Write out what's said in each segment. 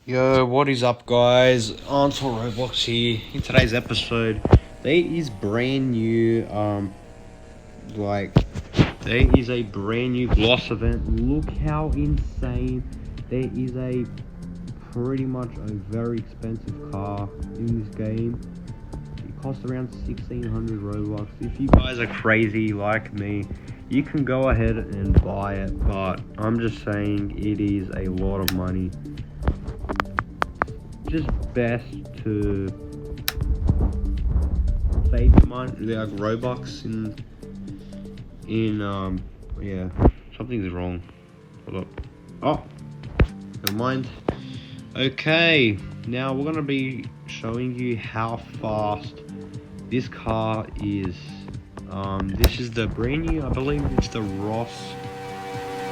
Yo, what is up, guys? Ansel Roblox here. In today's episode, there is brand new, there is a brand new Gloss event. Look how insane. There is a pretty much a very expensive car in this game. It costs around 1,600 Robux. If you guys are crazy like me, you can go ahead and buy it, but I'm just saying it is a lot of money. Just best to save your money, like Robux yeah, something's wrong. Hold up. Oh, never mind. Okay, now we're gonna be showing you how fast this car is. This is the brand new, I believe it's the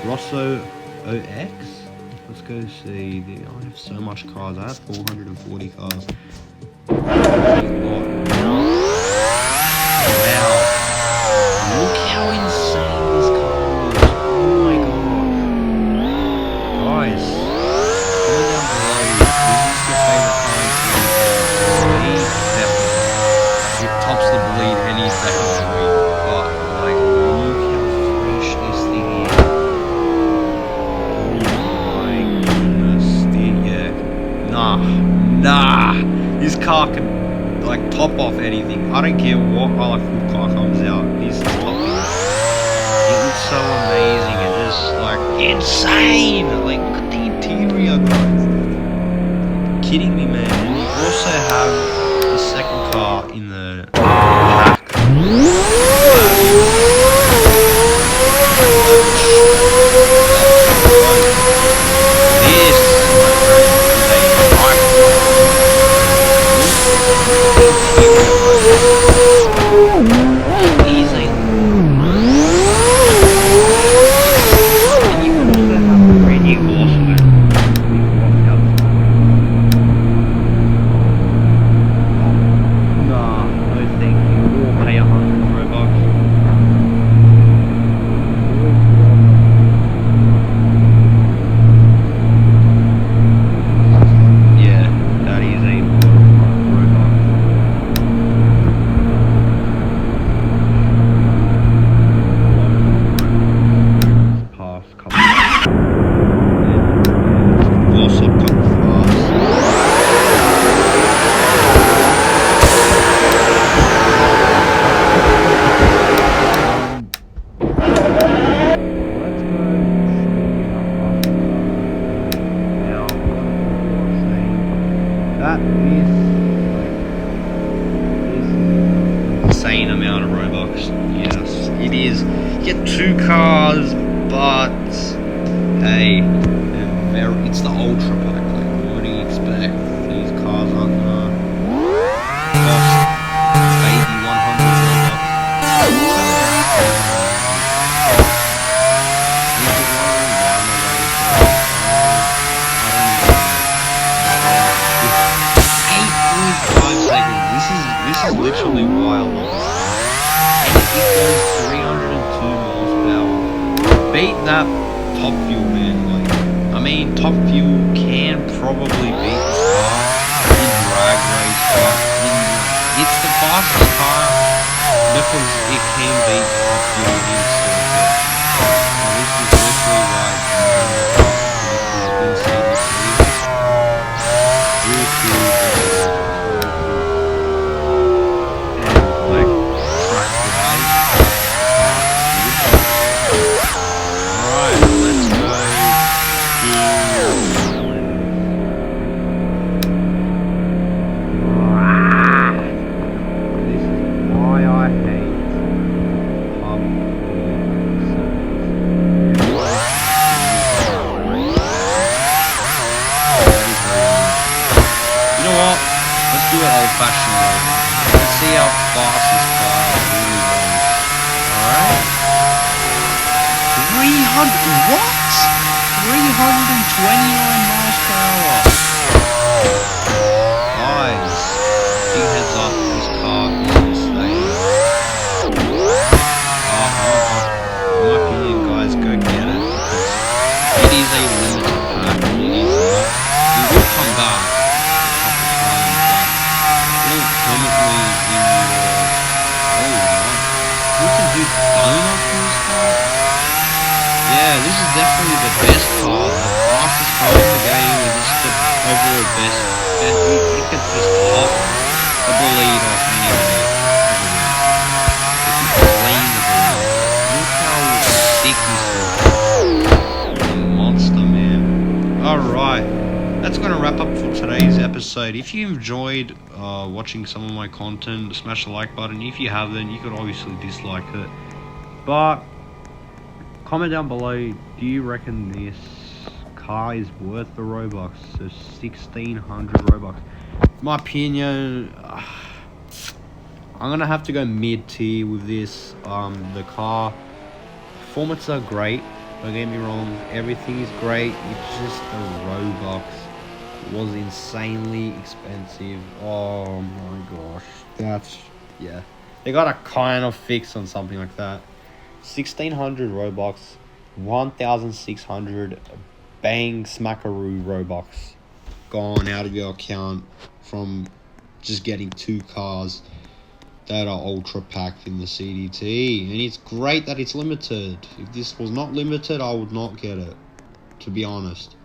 Rosso OX. Let's go see. I have so much cars. I have 440 cars. Wow. Look how insane this car is. Oh my god. Guys, comment down below. This is your favorite car in series. Me, definitely. It tops the bleed any second of the week. But, like, look how fresh this thing is. Nah, this car can like top off anything. I don't care what colorful car comes out, this is topping it. It looks so amazing and just like insane. Like, look at the interior, guys. Kidding me, man. And you also have the second car in the pack. That is insane amount of Robux. Yes, it is. You get two cars, but hey, it's the ultra pack. Like, what do you expect? These cars aren't gonna cost maybe 100 Robux. This is literally wild. And it goes 302 miles per hour. Beat that Top Fuel, man. Like, I mean, Top Fuel can probably beat this car in drag race, but it's the fastest car because it can beat Top Fuel in circuit. And this is literally like insane to see. Really cool. Let's do it old-fashioned way. Let's see how fast this car really goes. Alright? 300, what? 329 miles per hour. Guys, big heads up, this car is insane. In my opinion, guys, go get it. Because it is a limited pack. It will come definitely the best car, the fastest car in the game, and just the overall best. And it could just top the bullet off anybody. It could clean the bullet. Look how sick this is. A monster, man. Alright. That's going to wrap up for today's episode. If you enjoyed watching some of my content, smash the like button. If you haven't, you could obviously dislike it. But comment down below, do you reckon this car is worth the Robux? So 1600 Robux. In my opinion, I'm going to have to go mid-tier with this. The car performance are great. Don't get me wrong. Everything is great. It's just the Robux was insanely expensive. Oh my gosh. That's, yeah. They got a kind of fix on something like that. 1600 Robux, 1600 bang smackaroo Robux gone out of your account from just getting 2 cars that are ultra packed in the CDT. And it's great that it's limited. If this was not limited, I would not get it, to be honest.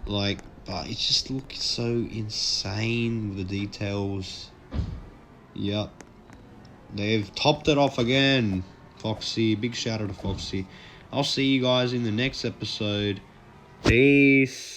Like, but it just looks so insane with the details. Yep. They've topped it off again. Foxy. Big shout out to Foxy. I'll see you guys in the next episode. Peace.